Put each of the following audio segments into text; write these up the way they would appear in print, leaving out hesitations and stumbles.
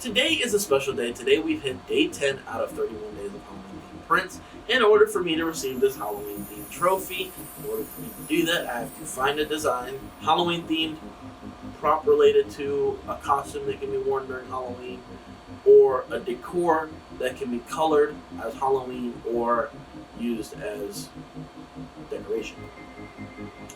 Today is a special day. Today we've hit day 10 out of 31 days of Halloween themed prints. In order for me to receive this Halloween themed trophy, in order for me to do that, I have to find a design, Halloween themed, prop related to a costume that can be worn during Halloween, or a decor that can be colored as Halloween or used as decoration.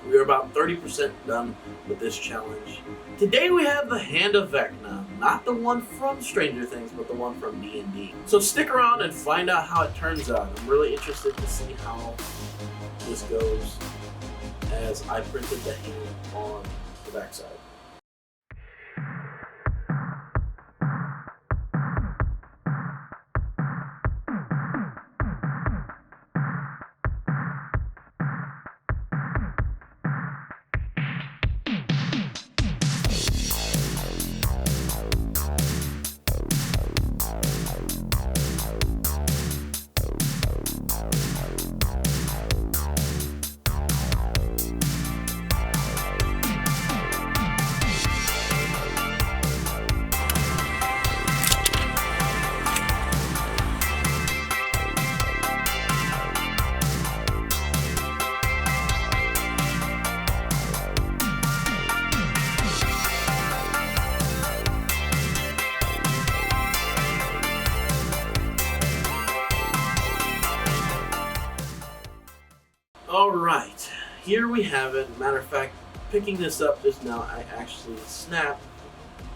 We are about 30% done with this challenge. Today we have the Hand of Vecna, not the one from Stranger Things, but the one from D&D. So stick around and find out how it turns out. I'm really interested to see how this goes as I printed the hand on the backside. Alright, here we have it. Matter of fact, picking this up just now, I actually snapped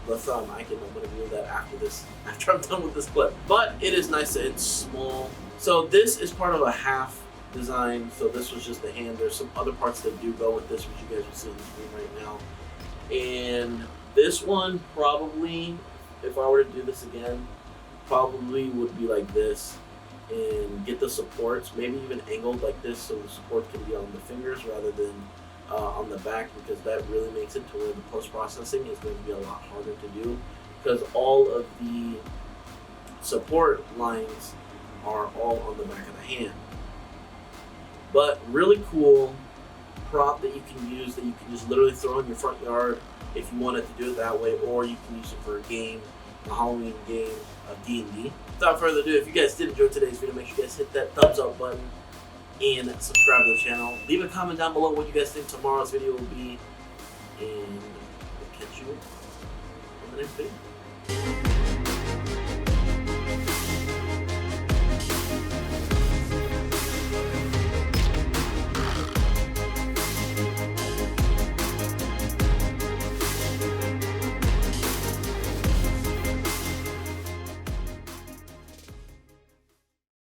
the thumb. I'm going to do that after I'm done with this clip. But it is nice that it's small. So this is part of a half design. So this was just the hand. There's some other parts that do go with this, which you guys will see on the screen right now. And this one probably, if I were to do this again, probably would be like this. And get the supports, maybe even angled like this so the support can be on the fingers rather than on the back, because that really makes it to where the post-processing is going to be a lot harder to do, because all of the support lines are all on the back of the hand. But really cool prop that you can use, that you can just literally throw in your front yard if you wanted to do it that way, or you can use it for a game, a Halloween game of D&D. Without further ado, if you guys did enjoy today's video, make sure you guys hit that thumbs up button and subscribe to the channel. Leave a comment down below what you guys think tomorrow's video will be, and we'll catch you on the next video.